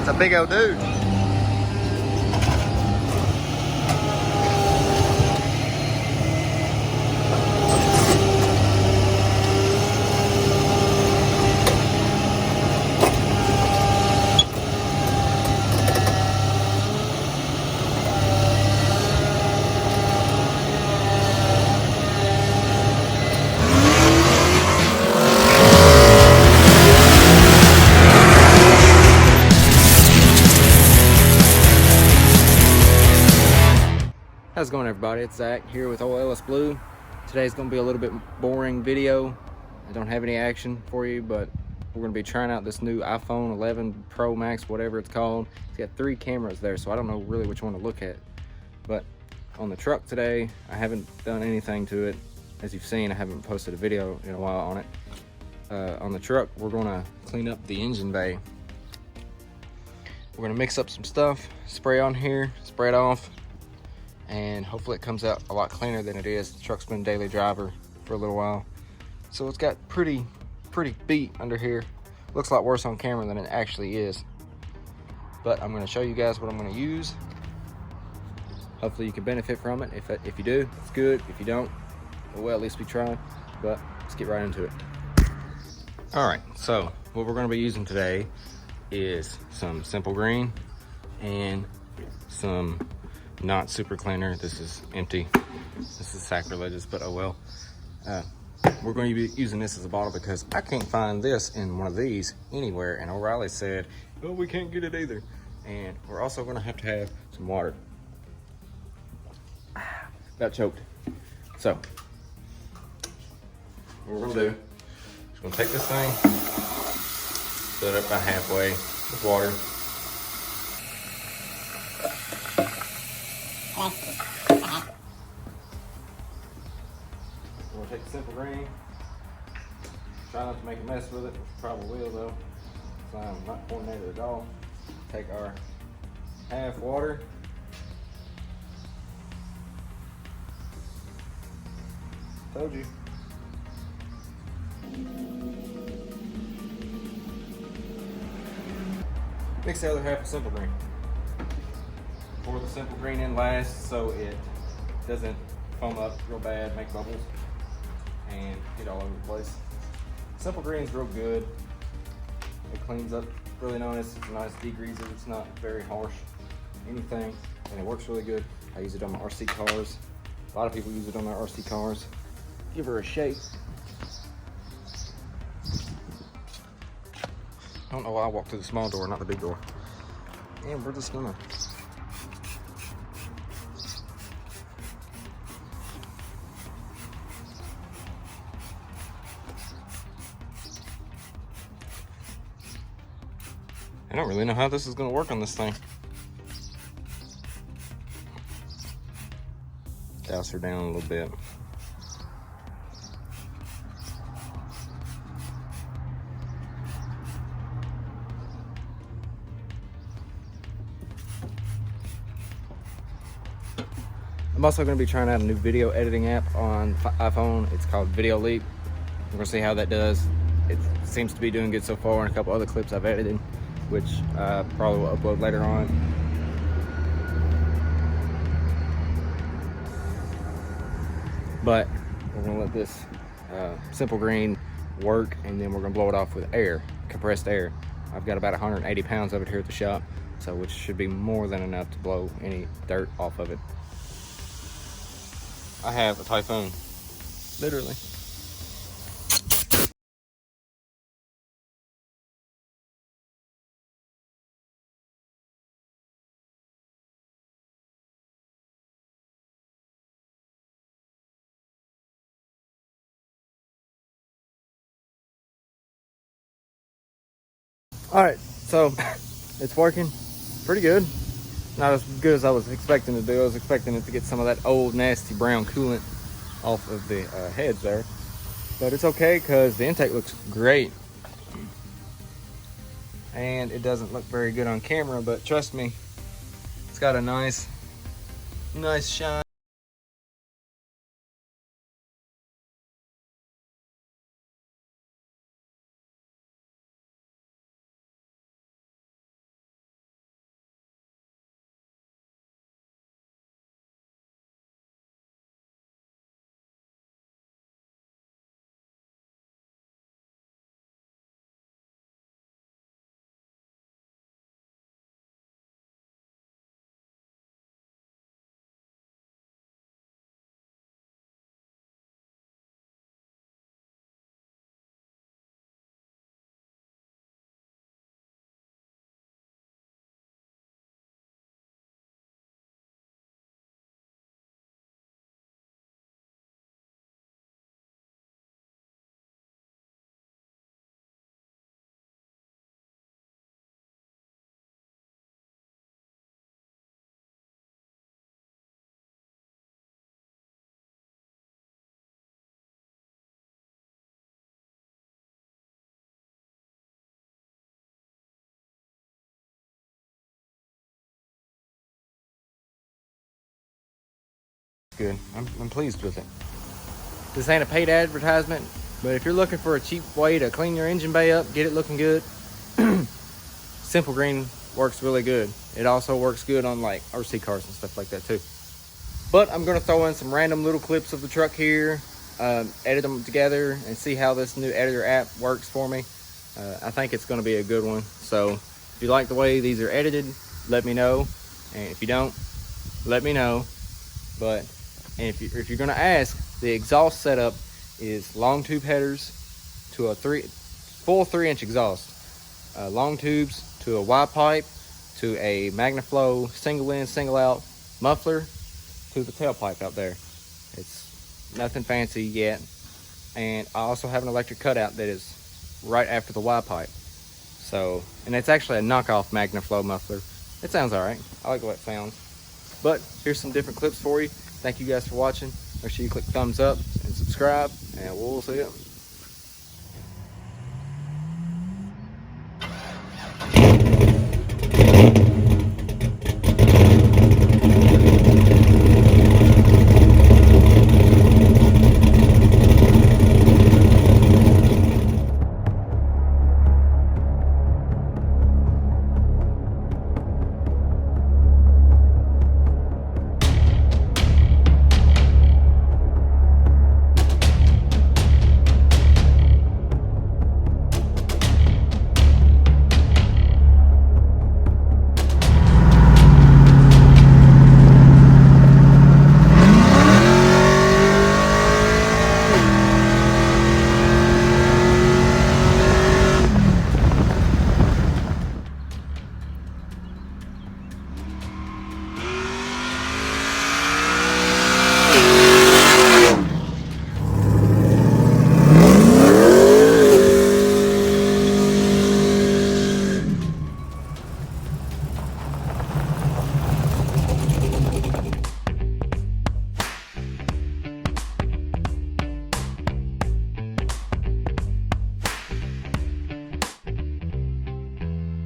It's a big old dude. How's it going, everybody? It's Zach here with Old LS Blue. Today's going to be a little bit boring video. I don't have any action for you, but we're going to be trying out this new iPhone 11 Pro Max, whatever it's called. It's got 3 cameras there, so I don't know really which one to look at. But on the truck today, I haven't done anything to it. As you've seen, I haven't posted a video in a while on it. On the truck, we're going to clean up the engine bay. We're going to mix up some stuff, spray on here, spray it off, and hopefully it comes out a lot cleaner than it is. The truck's been a daily driver for a little while, so it's got pretty beat under here. Looks a lot worse on camera than it actually is, but I'm going to show you guys what I'm going to use. Hopefully you can benefit from it. If you do, it's good. If you don't, well, at least we tried. But let's get right into it. All right, so what we're going to be using today is some Simple Green and some not super cleaner. This is empty. This is sacrilegious, but oh well. We're going to be using this as a bottle because I can't find this in one of these anywhere, and O'Reilly said, oh, we can't get it either. And we're also going to have some water. Got choked. So what we're going to do is going to take this thing, fill it up about halfway with water. We'll take the Simple Green. Try not to make a mess with it, which probably will though, so I'm not coordinated at all. Take our half water. Told you. Mix the other half of Simple Green. Pour the Simple Green in last so it doesn't foam up real bad, make bubbles, and get all over the place. Simple Green's real good. It cleans up really nice. It's a nice degreaser. It's not very harsh, anything, and it works really good. I use it on my RC cars. A lot of people use it on their RC cars. Give her a shake. I don't know why I walked through the small door, not the big door. And we're just gonna I don't really know how this is going to work on this thing. Douse her down a little bit. I'm also going to be trying out a new video editing app on iPhone. It's called VideoLeap. We're going to see how that does. It seems to be doing good so far, and a couple other clips I've edited, which I probably will upload later on. But we're gonna let this Simple Green work, and then we're gonna blow it off with air, compressed air. I've got about 180 pounds of it here at the shop, so which should be more than enough to blow any dirt off of it. I have a typhoon, literally. All right, so it's working pretty good. Not as good as I was expecting to do. I was expecting it to get some of that old nasty brown coolant off of the heads there, but it's okay because the intake looks great, and it doesn't look very good on camera, but trust me, it's got a nice shine. Good. I'm pleased with it. This ain't a paid advertisement, but if you're looking for a cheap way to clean your engine bay up, get it looking good, Simple Green works really good. It also works good on like RC cars and stuff like that too. But I'm gonna throw in some random little clips of the truck here, edit them together and see how this new editor app works for me. I think it's gonna be a good one. So if you like the way these are edited, let me know. And if you don't, let me know. But if you're gonna ask, the exhaust setup is long tube headers to a full 3-inch exhaust. Long tubes to a Y pipe to a MagnaFlow single in, single out muffler to the tailpipe out there. It's nothing fancy yet. And I also have an electric cutout that is right after the Y pipe. So, and it's actually a knockoff MagnaFlow muffler. It sounds all right. I like the way it sounds. But here's some different clips for you. Thank you guys for watching. Make sure you click thumbs up and subscribe, and we'll see you.